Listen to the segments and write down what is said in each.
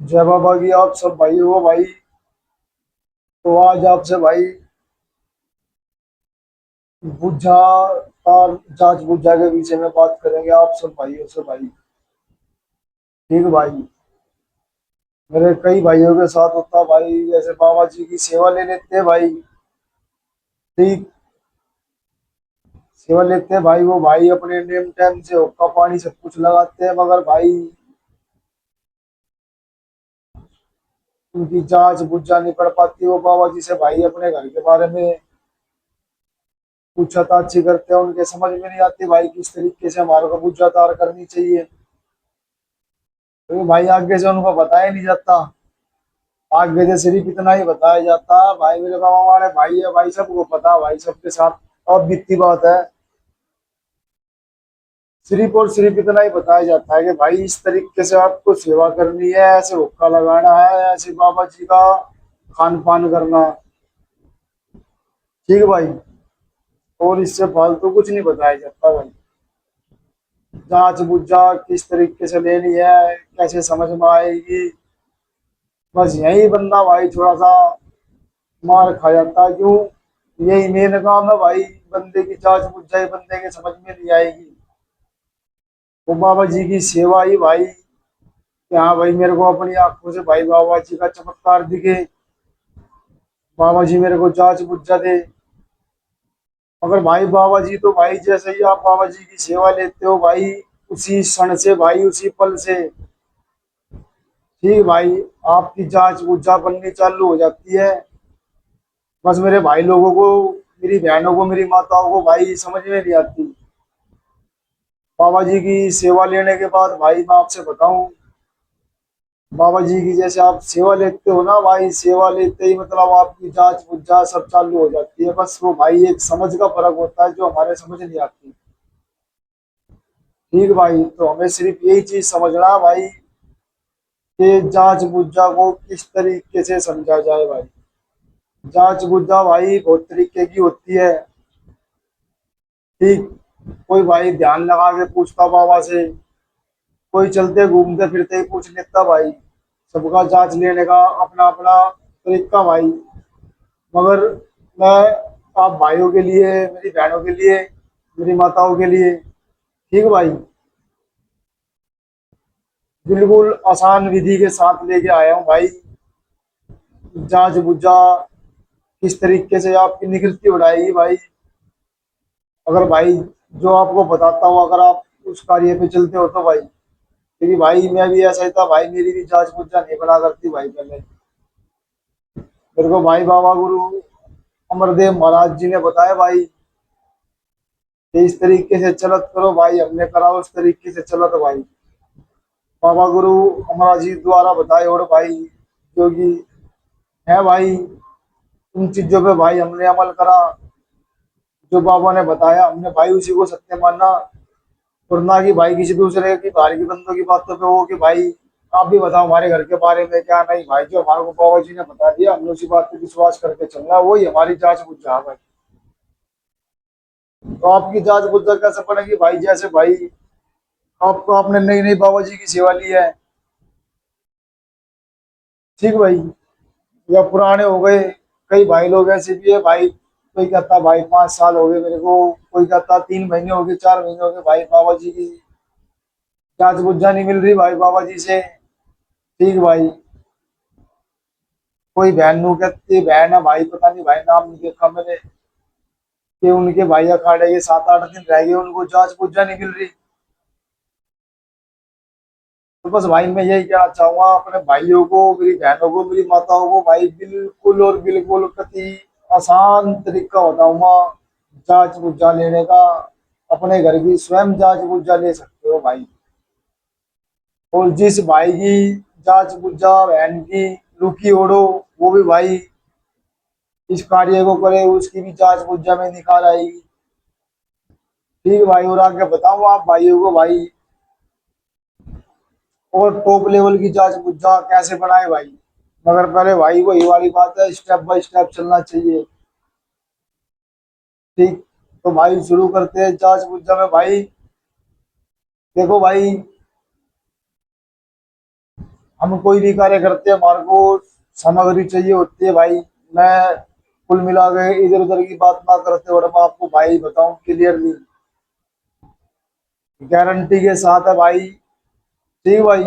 जय बाबा की आप सब भाई हो भाई। तो आज आपसे भाई बुझा और जांच बुझा के विषय में बात करेंगे आप सब भाइयों से भाई। ठीक भाई। मेरे कई भाइयों के साथ होता भाई, जैसे बाबा जी की सेवा ले लेते हैं भाई। ठीक। सेवा लेते हैं भाई, वो भाई अपने नेम टाइम से हुक्का पानी सब कुछ लगाते हैं, मगर भाई उनकी जांच बुझा नहीं पड़ पाती। वो बाबा जी से भाई अपने घर के बारे में पूछा ताछ करते हैं, उनके समझ में नहीं आती भाई किस तरीके से हमारे को बुझा तार करनी चाहिए। तो भाई आगे से उनको बताया नहीं जाता। आगे से सिर्फ इतना ही बताया जाता भाई, मेरे बाबा हमारे भाई है भाई, सबको पता भाई सबके साथ। अब बीतती बात है, सिर्फ और सिर्फ इतना ही बताया जाता है कि भाई इस तरीके से आपको सेवा करनी है, ऐसे हुक्का लगाना है, ऐसे बाबा जी का खान पान करना। ठीक है भाई। और इससे फालतू कुछ नहीं बताया जाता भाई। जांच बुझा किस तरीके से लेनी है, कैसे समझ में आएगी, बस यही बंदा भाई थोड़ा सा मार खा जाता है। क्यों? यही मेन काम है भाई। बंदे की जांच बुझ जाए, बंदे के समझ में नहीं आएगी, वो बाबा जी की सेवा ही भाई। कि हाँ भाई मेरे को अपनी आंखों से भाई बाबा जी का चमत्कार दिखे, बाबा जी मेरे को जांच बुझा दे। मगर भाई बाबा जी तो भाई जैसे ही आप बाबा जी की सेवा लेते हो भाई, उसी क्षण से भाई, उसी पल से ठीक भाई आपकी जांच बुझा बननी चालू हो जाती है। बस मेरे भाई लोगों को, मेरी बहनों को, मेरी माताओं को भाई समझ में नहीं आती। बाबा जी की सेवा लेने के बाद भाई मैं आपसे बताऊं, बाबा जी की जैसे आप सेवा लेते हो ना भाई, सेवा लेते ही मतलब आपकी जांच बुझा सब चालू हो जाती है। बस वो भाई एक समझ का फर्क होता है जो हमारे समझ नहीं आती। ठीक भाई, तो हमें सिर्फ यही चीज समझना है भाई कि जांच बुझा को किस तरीके से समझा जाए भाई। जांच बुझा भाई बहुत तरीके की होती है। ठीक। कोई भाई ध्यान लगा के पूछता बाबा से, कोई चलते घूमते फिरते ही पूछ लेता भाई। सबका जांच लेने का अपना अपना तरीका भाई। मगर मैं आप भाइयों के लिए, मेरी बहनों के लिए, मेरी माताओं के लिए ठीक भाई बिल्कुल आसान विधि के साथ लेके आया हूँ भाई। जांच बुझा किस तरीके से आपकी निखरती उड़ाएगी भाई, अगर भाई जो आपको बताता हूँ अगर आप उस कार्य पे चलते हो तो भाई। क्योंकि भाई मैं भी ऐसा ही था भाई, मेरी भी जांच बुझा नहीं बना करती भाई पहले। मेरे को भाई बाबा गुरु अमरदेव महाराज जी ने बताया भाई कि इस तरीके से चलत करो भाई, हमने करा उस तरीके से चलत भाई। बाबा गुरु अमरा जी द्वारा बताए और भाई जो कि है भाई, उन चीजों पे भाई हमने अमल करा। जो बाबा ने बताया हमने भाई उसी को सत्य माना। और ना कि भाई किसी दूसरे की बाहर की बंदों की बातों पे हो कि भाई आप भी बताओ हमारे घर के बारे में क्या। नहीं भाई, जो हमारे को बाबा जी ने बता दिया हमने उसी बात पे विश्वास करके चलना, वही हमारी जांच बुझ जा भाई। तो आपकी जांच बुझ कैसे पड़ेगी भाई? जैसे भाई आपको, आपने नई नई बाबा जी की सेवा ली है, ठीक भाई, या पुराने हो गए। कई भाई लोग ऐसे भी है भाई, कोई कहता भाई 5 साल हो गए मेरे को, कोई कहता 3 महीने हो गए, 4 महीने हो गए भाई बाबा जी की जांच बुझा नहीं मिल रही भाई बाबा जी से। ठीक भाई। कोई बहन नु कहती बहन है भाई, पता नहीं भाई नाम नहीं देखा मैंने, कि उनके भाई अखाड़े के 7-8 दिन रह गए, उनको जांच बुझा नहीं मिल रही। तो बस भाई मैं यही कहना चाहूंगा अपने भाइयों को, मेरी बहनों को, मेरी माताओं को भाई, बिल्कुल और बिल्कुल कति आसान तरीका बताऊंगा जांच बुझा लेने का। अपने घर की स्वयं जांच बुझा ले सकते हो भाई। और जिस भाई की जांच बुझा बहन की रुकी ओढ़ो, वो भी भाई इस कार्य को करे, उसकी भी जांच बुझा में निकाल आएगी। ठीक भाई। और आगे बताऊं आप भाइयों को भाई, और टॉप लेवल की जांच बुझा कैसे बनाए भाई। मगर पहले भाई वही वाली बात है, स्टेप बाय स्टेप चलना चाहिए। ठीक। तो भाई शुरू करते हैं जांच बुझा में भाई। देखो भाई, हम कोई भी कार्य करते हैं, हमारे को सामग्री चाहिए होती है भाई। मैं कुल मिला के इधर उधर की बात ना करते, और मैं आपको भाई बताऊं क्लियरली, गारंटी के साथ है भाई। ठीक भाई,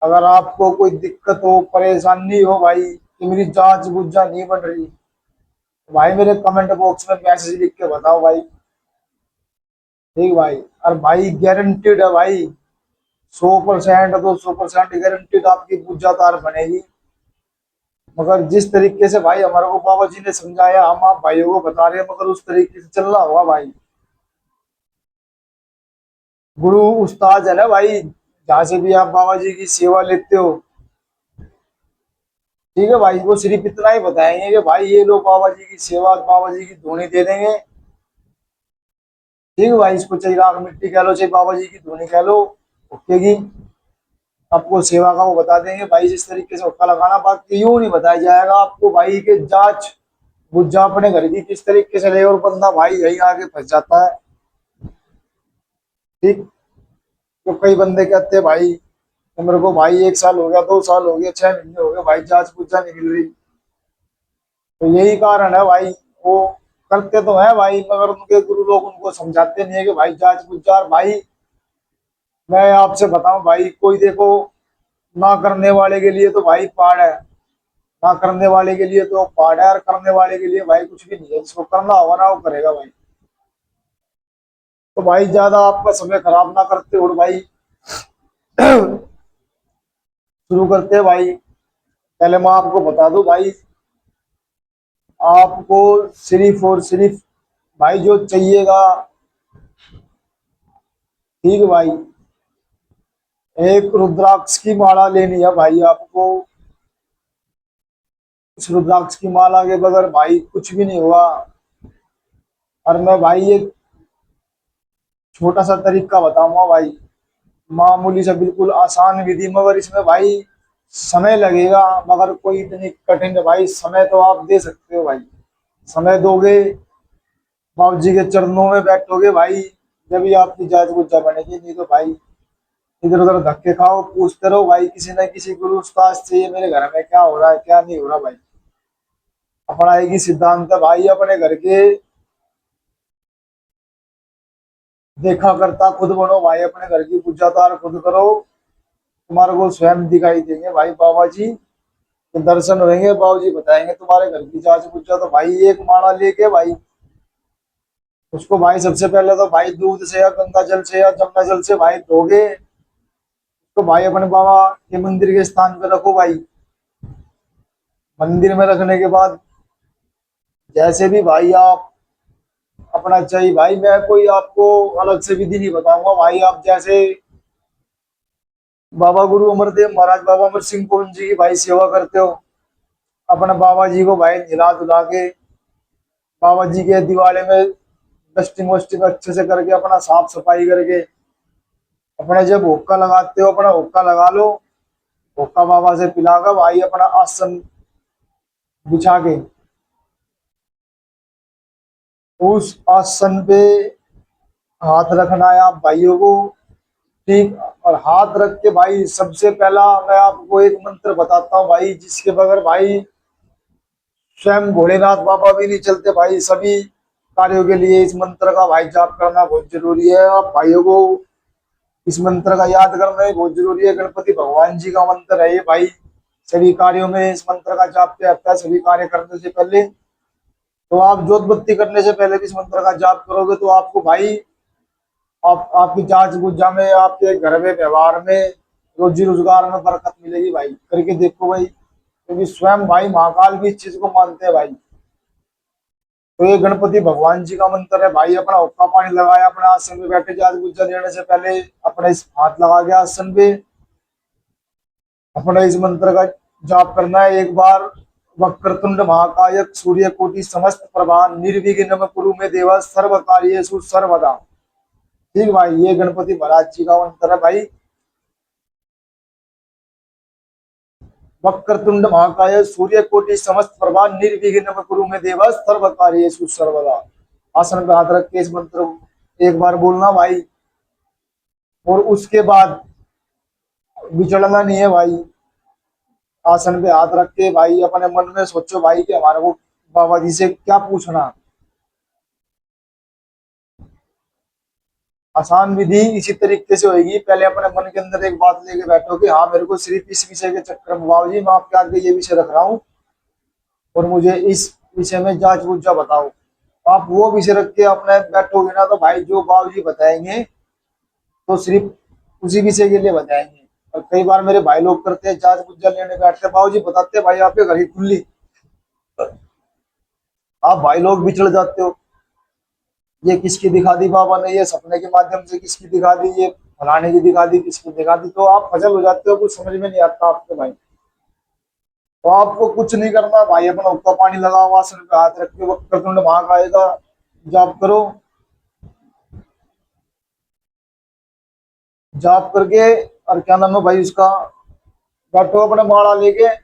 अगर आपको कोई दिक्कत हो, परेशानी हो भाई कि मेरी जांच बुझा नहीं बन रही, तो भाई मेरे कमेंट बॉक्स में मैसेज लिख के बताओ भाई। ठीक भाई, और भाई गारंटीड है भाई, 100% 200% गारंटीड आपकी पूजा तार बनेगी। मगर जिस तरीके से भाई हमारे को बाबा जी ने समझाया, हम आप भाइयों को बता रहे हैं, मगर उस तरीके से चलना होगा भाई। गुरु उस्ताद है ना भाई, जहाँ से भी आप बाबा जी की सेवा लेते हो, ठीक है भाई, वो सिर्फ इतना ही बताएंगे कि भाई ये लो बाबा जी की सेवा, बाबा जी की धूनी दे देंगे। ठीक है भाई, इसको चाहे राख मिट्टी कह लो, चाहे बाबा जी की धूनी कह लो, ओके की आपको सेवा का वो बता देंगे भाई, जिस तरीके से हुक्का लगाना। बाकी यूं नहीं बताया जाएगा आपको भाई के जांच बुझा अपने घर की किस तरीके से ले, और बंदा भाई यही आगे फंस जाता है। ठीक, तो कई बंदे कहते हैं भाई कि मेरे को भाई 1 साल हो गया, 2 साल हो गया, 6 महीने हो गए भाई, जांच बुझा निकल रही। तो यही कारण है भाई, वो करते तो है भाई, मगर उनके गुरु लोग उनको समझाते नहीं है कि भाई जांच बुझा। भाई मैं आपसे बताऊं भाई, कोई देखो, ना करने वाले के लिए तो भाई पहाड़ है, ना करने वाले के लिए तो पहाड़ है, और करने वाले के लिए भाई कुछ भी नहीं है। जिसको करना होगा ना वो करेगा भाई। तो भाई ज्यादा आपका समय खराब ना करते और भाई शुरू करते हैं भाई। पहले मैं आपको बता दूं भाई, आपको सिर्फ और सिर्फ भाई जो चाहिएगा, ठीक है भाई, एक रुद्राक्ष की माला लेनी है भाई आपको। इस रुद्राक्ष की माला के बगैर भाई कुछ भी नहीं हुआ। और मैं भाई एक छोटा सा तरीका बताऊंगा भाई, मामूली सा बिल्कुल आसान विधि, मगर इसमें भाई समय लगेगा, मगर कोई इतनी कठिन है भाई, समय तो आप दे सकते हो भाई। समय दोगे, बाबू जी के चरणों में बैठोगे भाई, जब भी आपकी जांच बुझा बनेगी। नहीं तो भाई इधर उधर धक्के खाओ, पूछते रहो भाई किसी न किसी गुरु उस्ताद से, ये मेरे घर में क्या हो रहा है क्या नहीं हो रहा भाई। अपना एक ही सिद्धांत है भाई, अपने घर के देखा करता खुद बनो भाई, अपने घर की पूजादार खुद करो। तुम्हारे को स्वयं दिखाई देंगे भाई बाबा जी के दर्शन होंगे, बाबू जी बताएंगे तुम्हारे घर की जांच पूछा। तो भाई एक माला लेके भाई उसको भाई सबसे पहले तो भाई दूध से या गंगा जल से या जमुना जल से भाई धोगे। तो भाई अपने बाबा के मंदिर के स्थान पे रखो भाई। मंदिर में रखने के बाद जैसे भी भाई आप अपना चाहिए भाई, मैं कोई आपको अलग से विधि नहीं बताऊंगा भाई। आप जैसे बाबा गुरु अमरदेव महाराज, बाबा अमर सिंह पुरन जी की भाई सेवा करते हो, अपने बाबा जी को भाई हिला धुला के बाबा जी के दिवाले में डस्टिंग वस्टिंग अच्छे से करके, अपना साफ सफाई करके, अपने जब हुक्का लगाते हो अपना हुक्का लगा लो। हुक्का बाबा से पिलाकर भाई अपना आसन बिछा के उस आसन पे हाथ रखना है आप भाइयों को। ठीक, और हाथ रख के भाई सबसे पहला मैं आपको एक मंत्र बताता हूँ भाई, जिसके बगैर भाई स्वयं भोलेनाथ बाबा भी नहीं चलते भाई। सभी कार्यों के लिए इस मंत्र का भाई जाप करना बहुत जरूरी है। आप भाइयों को इस मंत्र का याद करना ही बहुत जरूरी है। गणपति भगवान जी का मंत्र है ये भाई, सभी कार्यों में इस मंत्र का जाप किया जाता है। सभी कार्य करने से पहले, तो आप जोत बत्ती करने से पहले भी इस मंत्र का जाप करोगे तो आपको भाई आपकी जांच बुझा में, आपके घर में, व्यवहार में, रोजी रोजगार में बरकत मिलेगी भाई। करके देखो भाई, क्योंकि स्वयं भाई महाकाल भी इस चीज को मानते हैं भाई। तो ये गणपति भगवान जी का मंत्र है भाई। अपना हुक्का पानी लगाया, अपने आसन पे बैठे, जांच बुझा देने से पहले अपना इस हाथ लगा के आसन पे अपना इस मंत्र का जाप करना है एक बार। वक्रतुंड महाकाय सूर्य कोटि समस्त प्रभा निर्विघ्न कुरु मे देव सर्व कार्येषु सर्वदा। ठीक भाई, ये गणपति महाराज जी का मंत्र है भाई। वक्रतुंड महाकाय सूर्य कोटि समस्त प्रभा निर्विघ्न कुरु मे देव सर्व कार्येषु सर्वदा। आसन पे हाथ रख के इस मंत्र को एक बार बोलना भाई। और उसके बाद बिचड़ना नहीं है भाई। आसन पे हाथ रख के भाई अपने मन में सोचो भाई कि हमारे को बाबा जी से क्या पूछना। आसान विधि इसी तरीके से होगी, पहले अपने मन के अंदर एक बात लेके बैठो कि हाँ मेरे को सिर्फ इस विषय के चक्कर में बाबा जी मैं आपके आगे ये विषय रख रहा हूँ और मुझे इस विषय में जांच बूझा बताओ। आप वो विषय रख के अपने बैठोगे ना तो भाई जो बाबू जी बताएंगे तो सिर्फ उसी विषय के लिए बताएंगे। और कई बार मेरे भाई लोग करते हैं जांच बूझा लेने बैठते हैं, बाबू जी बताते हैं भाई आपके घर की खुली, आप भाई लोग बिछड़ जाते हो। ये किसकी दिखा दी बाबा ने, ये सपने के माध्यम से किसकी दिखा दी, ये फलाने की दिखा दी, किसकी दिखा दी, तो आप फजल हो जाते हो, कुछ समझ में नहीं आता आपके भाई। तो आपको कुछ नहीं करना भाई, अपना हुक्का पानी लगाओ, आसन पे हाथ रख के वक्रतुंड महाकाय का जाप करो। जाप करके और क्या नाम है भाई उसका, बैठो अपने माला लेके,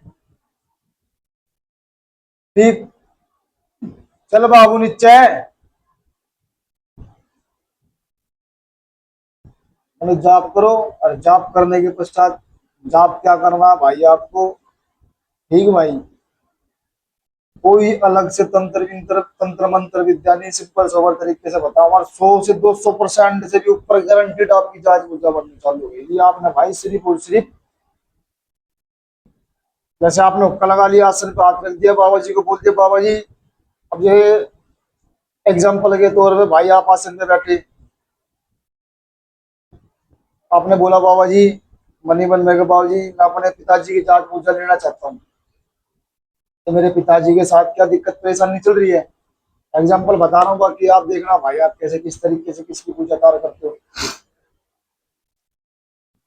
ठीक, चल बाबू नीचे। मतलब जाप करो और जाप करने के पश्चात जाप क्या करना भाई आपको, ठीक भाई। कोई अलग से तंत्र मंत्र विद्या नहीं, सिंपल सोबर तरीके से बताओ और 100 से 200% से भी ऊपर गारंटीड आपकी जांच बुझा बननी चालू होगी। आपने भाई सिर्फ और सिर्फ जैसे आपने हुक्का लगा लिया, आसन पे हाथ रख दिया, बाबा जी को बोल दिया बाबा जी, अब ये एग्जाम्पल के तौर पे भाई आप आसन पे बैठे, आपने बोला बाबा जी मनी बन में बाबा जी मैं अपने पिताजी की जांच पूछा लेना चाहता हूँ, तो मेरे पिताजी के साथ क्या दिक्कत परेशानी चल रही है, एग्जाम्पल बता रहा हूँ, बाकी आप देखना भाई आप कैसे किस तरीके से किसकी पूजा कार्य करते हो।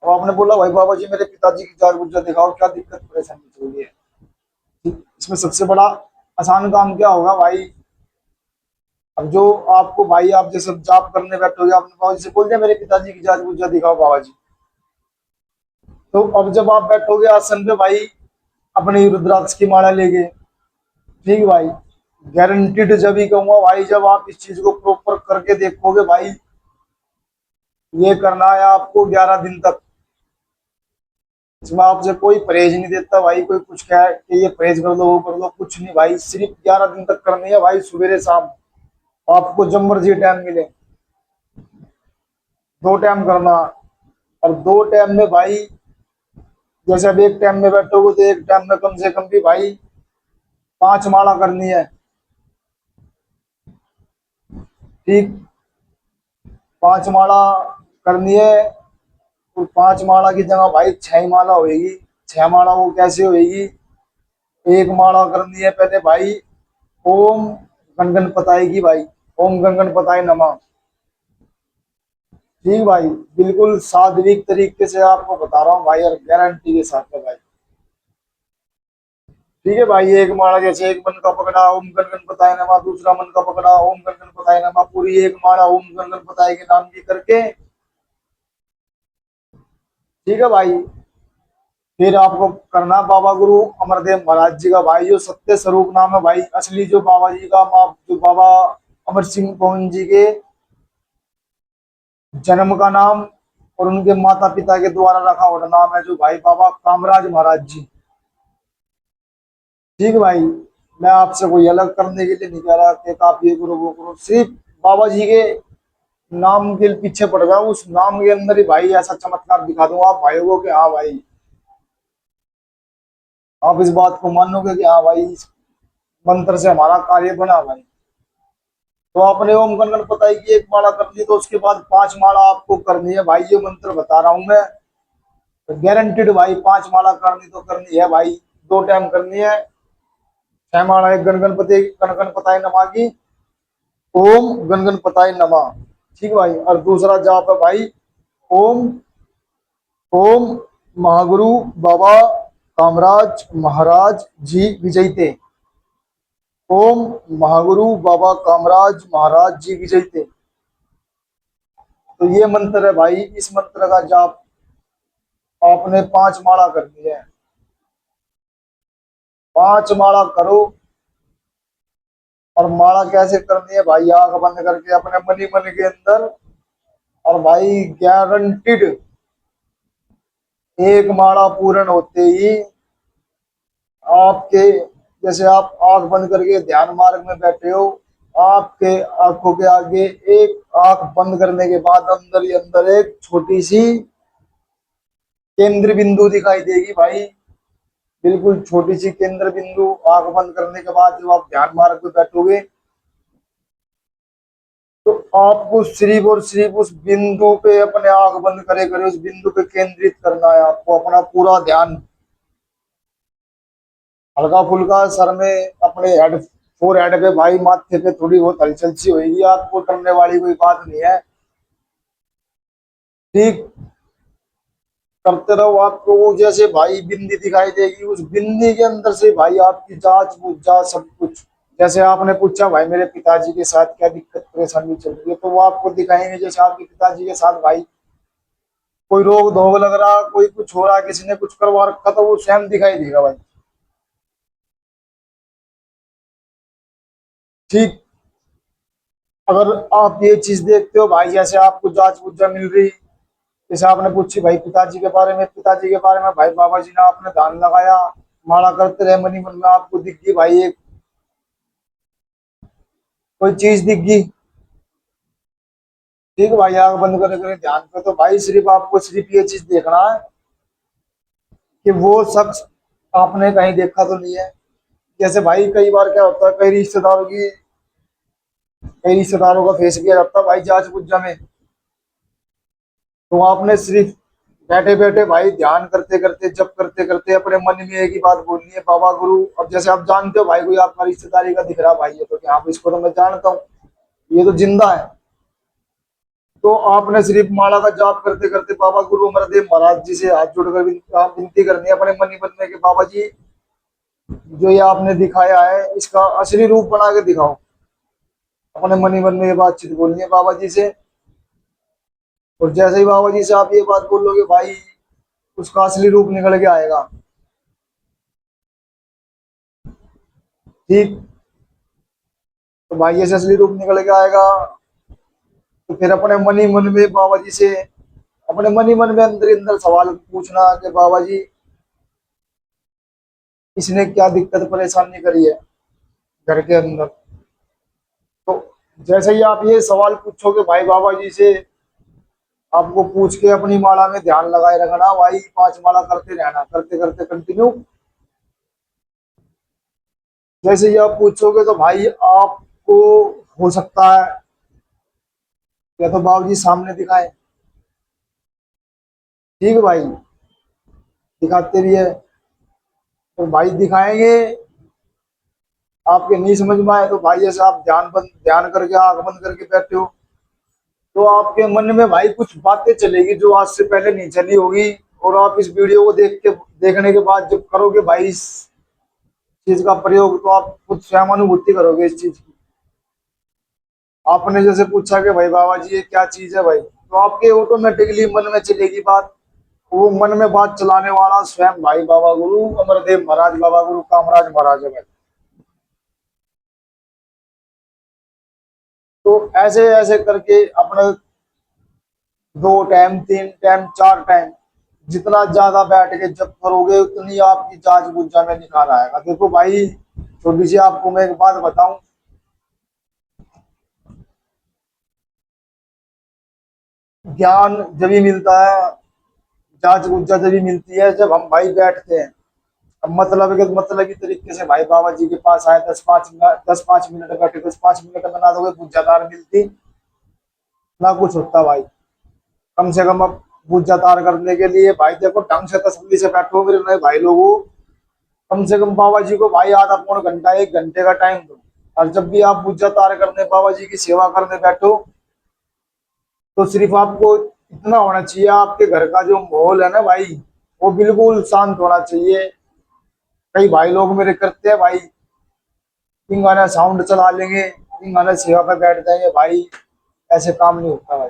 और आपने बोला भाई बाबा जी मेरे पिताजी की जांच पूछा दिखाओ क्या दिक्कत परेशानी चल रही है। इसमें सबसे बड़ा आसान काम क्या होगा भाई, अब जो आपको भाई आप जैसे जाप करने बैठोगे आपने बाबा जी से बोल दिया मेरे पिताजी की जांच पूछा दिखाओ बाबा जी, तो अब जब आप बैठोगे आसन पे भाई अपनी रुद्राक्ष की माला लेके, ठीक भाई, गारंटीड जब ही कहूंगा भाई जब आप इस चीज को प्रॉपर करके देखोगे भाई, ये करना है आपको 11 दिन तक। इसमें आपसे कोई परहेज नहीं देता भाई, कोई कुछ कहे कि ये परहेज कर लो वो कर लो, कुछ नहीं भाई, सिर्फ 11 दिन तक करनी है भाई, सवेरे शाम, आपको जब मर्जी टाइम मिले, 2 टाइम करना। और 2 टाइम में भाई जैसे अब एक टाइम में बैठोगे तो एक टाइम में कम से कम भी भाई 5 माला करनी है, ठीक, 5 माला करनी है। तो 5 माला की जगह भाई 6 माला होगी। 6 माला वो कैसे होगी, एक माला करनी है पहले भाई ओम गण पताई की भाई, ओम गण पताई नमः, ठीक भाई, बिल्कुल सात्विक तरीके से आपको बता रहा हूँ भाई और गारंटी के साथ है भाई। ठीक है भाई, एक माला जैसे एक मन का पकड़ा ओम गण पताई नमः, दूसरा मन का पकड़ा ओम गण पताई नमः, पूरी एक माला ओम गण पताई के नाम की करके, ठीक है भाई। फिर आपको करना बाबा गुरु अमरदेव महाराज जी का भाई जो सत्य स्वरूप नाम है भाई, असली जो बाबा जी का जो बाबा अमर सिंह पवन जी के जन्म का नाम और उनके माता पिता के द्वारा रखा हुआ नाम है जो भाई बाबा कामराज महाराज जी, ठीक है भाई। मैं आपसे कोई अलग करने के लिए नहीं कह रहा कि आप ये करो वो करो, सिर्फ बाबा जी के नाम के पीछे पड़ गया, उस नाम के अंदर ही भाई ऐसा चमत्कार दिखा दूंगा आप भाइयों को कि हाँ भाई आप इस बात को मानोगे कि हाँ भाई इस मंत्र से हमारा कार्य बना भाई। तो आपने ओम गण पताई की एक माला कर ली तो उसके बाद 5 माला आपको करनी है भाई, ये मंत्र बता रहा हूं मैं, तो गारंटीड भाई 5 माला करनी तो करनी है भाई, 2 टाइम करनी है। 6 माला एक गणपति गण पताई नमा की, ओम गण पताई नमा, ठीक भाई। और दूसरा जाप है भाई ओम ओम महागुरु बाबा कामराज महाराज जी विजयते, ओम महागुरु बाबा कामराज महाराज जी विजयते। तो ये मंत्र है भाई, इस मंत्र का जाप आपने 5 माला करनी है, 5 माला करो। और माला कैसे करनी है भाई, आंख बंद करके अपने मनी मन के अंदर, और भाई गारंटीड एक माला पूर्ण होते ही आपके, जैसे आप आंख बंद करके ध्यान मार्ग में बैठे हो, आपके आंखों के आगे एक आंख बंद करने के बाद अंदर ही अंदर एक छोटी सी केंद्र बिंदु दिखाई देगी भाई। बिल्कुल छोटी सी केंद्र बिंदु। आंख बंद करने के बाद जब आप ध्यान मार्ग में बैठोगे तो आपको सिर्फ और सिर्फ उस बिंदु पे, अपने आंख बंद करे करे उस बिंदु पे केंद्रित करना है आपको अपना पूरा ध्यान। हल्का फुल्का सर में अपने हेड, फोर हेड पे भाई, माथे पे थोड़ी बहुत हलचल सी होगी, आपको करने वाली कोई बात नहीं है। ठीक करते रहो। आपको वो जैसे भाई बिंदी दिखाई देगी, उस बिंदी के अंदर से भाई आपकी जांच बुझ जांच सब कुछ। जैसे आपने पूछा भाई मेरे पिताजी के साथ क्या दिक्कत परेशानी चल रही है, तो वो आपको दिखाएंगे। जैसे आपके पिताजी के साथ भाई कोई रोग धोग लग रहा, कोई कुछ हो रहा, किसी ने कुछ करवा रखा, तो वो स्वयं दिखाई देगा भाई। ठीक। अगर आप ये चीज देखते हो भाई, जैसे आपको जांच बुझा मिल रही, जैसे आपने पूछी भाई पिताजी के बारे में, पिताजी के बारे में भाई बाबा जी ने आपने ध्यान लगाया, माला करते रहे, मनी मन में आपको दिख गई भाई एक कोई चीज दिख गई। ठीक है भाई, आंख बंद करे करे ध्यान पे, तो भाई सिर्फ आपको सिर्फ ये चीज देखना है कि वो शख्स आपने कहीं देखा तो नहीं है। जैसे भाई कई बार क्या होता है, कई रिश्तेदारों का फेस किया जाता है भाई जांच पुज्जा में। तो आपने सिर्फ बैठे बैठे भाई ध्यान करते करते, जब करते करते अपने मन में एक ही बात बोलनी है, बाबा गुरु। अब जैसे आप जानते हो भाई, कोई आपका रिश्तेदारी का दिख रहा भाई है, तो कि हाँ इसको तो मैं जानता हूँ, ये तो जिंदा है। तो आपने सिर्फ माला का जाप करते करते बाबा गुरु अमरदेव महाराज जी से हाथ जोड़कर आप विनती करनी है अपने मन ही मन में कि बाबा जी, जो ये आपने दिखाया है इसका असली रूप बना के दिखाओ। अपने मन ही मन में ये बातचीत बोलनी है बाबा जी से। और जैसे ही बाबा जी से आप ये बात बोलोगे भाई, उसका असली रूप निकल के आएगा। ठीक। तो भाई ये असली रूप निकल के आएगा, तो फिर अपने मन ही मन में बाबा जी से, अपने मन ही मन में अंदर ही अंदर सवाल पूछना कि बाबा जी, इसने क्या दिक्कत परेशानी करी है घर के अंदर। तो जैसे ही आप ये सवाल पूछोगे भाई बाबा जी से, आपको पूछ के अपनी माला में ध्यान लगाए रखना भाई, 5 माला करते रहना, करते करते कंटिन्यू। जैसे ही आप पूछोगे तो भाई आपको हो सकता है या तो बाबू जी सामने दिखाए। ठीक है भाई, दिखाते भी है। तो भाई दिखाएंगे, आपके नहीं समझ में आए तो भाई जैसे आप ध्यान करके आंख बंद करके बैठे हो, तो आपके मन में भाई कुछ बातें चलेगी जो आज से पहले नहीं चली होगी। और आप इस वीडियो को देखने के बाद जब करोगे भाई इस चीज का प्रयोग, तो आप खुद स्वयं अनुभूति करोगे इस चीज की। आपने जैसे पूछा कि भाई बाबा जी ये क्या चीज है भाई, तो आपके ऑटोमेटिकली मन में चलेगी बात। वो मन में बात चलाने वाला स्वयं भाई बाबा गुरु अमरदेव महाराज, बाबा गुरु कामराज महाराज है भाई। तो ऐसे ऐसे करके अपने 2 टाइम, 3 टाइम, 4 टाइम, जितना ज्यादा बैठ के जब करोगे उतनी आपकी जांच बुझा में निखार आएगा। देखो भाई, छोटी सी आपको मैं एक बात बताऊं, ज्ञान जब भी मिलता है, जांच बुझा जब भी मिलती है जब हम भाई बैठते हैं। अब मतलब की तरीके से भाई बाबा जी के पास आए, 10 5 मिनट बैठे, 10 5 मिनट में ना तो कोई बुझादार मिलती, ना कुछ होता भाई। कम से कम अब बुझादार करने के लिए भाई देखो ढंग से तसल्ली से बैठो मेरे नए भाई लोगों, कम से कम बाबा जी को भाई आधा पौन घंटा, 1 घंटे का टाइम दो। और जब भी आप पूजा तार करने, बाबा जी की सेवा करने बैठो, तो सिर्फ आपको इतना होना चाहिए, आपके घर का जो माहौल है ना भाई, वो बिल्कुल शांत होना चाहिए। कई भाई लोग मेरे करते हैं भाई, इन गाना साउंड चला लेंगे, इन गाना सेवा पे बैठ जाएंगे भाई, ऐसे काम नहीं होता भाई।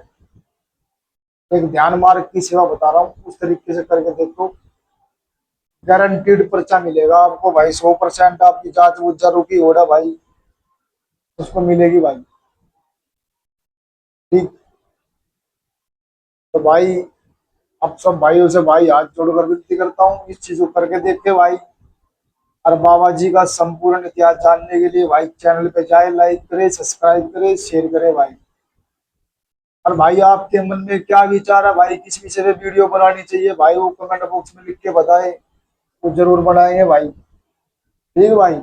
एक ध्यान मार्ग की सेवा बता रहा हूँ, उस तरीके से करके देखो, गारंटीड पर्चा मिलेगा आपको भाई। 100% आपकी जांच बुझ रुकी हो रहा भाई, उसको मिलेगी भाई। ठीक। तो भाई अब सब भाइयों से भाई हाथ जोड़कर विनती करता हूँ, इस चीज को करके देख के भाई। और बाबा जी का संपूर्ण इतिहास जानने के लिए भाई चैनल पे जाए, लाइक करे, सब्सक्राइब करे, शेयर करे भाई। और भाई आपके मन में क्या विचार है भाई, किस विषय पे वीडियो बनानी चाहिए भाई, वो कमेंट बॉक्स में लिख के बताए, तो जरूर बनाएंगे भाई। ठीक है भाई।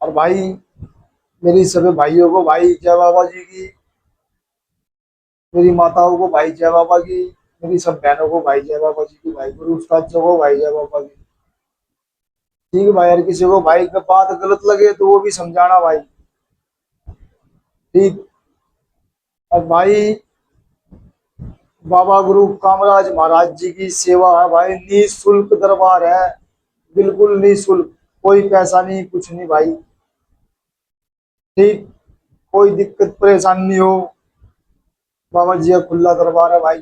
और भाई मेरी सभी भाइयों को भाई जय बाबा जी की, मेरी माताओं को भाई जय बाबा की, मेरी सब बहनों को भाई जय बाबा जी की, भाई गुरु उस्ताद को भाई जय बाबा की। ठीक है भाई, यार किसी को भाई का बात गलत लगे तो वो भी समझाना भाई। ठीक। और भाई बाबा गुरु कामराज महाराज जी की सेवा है भाई, निःशुल्क दरबार है, बिल्कुल निःशुल्क, कोई पैसा नहीं, कुछ नहीं भाई। ठीक। कोई दिक्कत परेशानी नहीं हो, बाबा जी का खुला दरबार है भाई।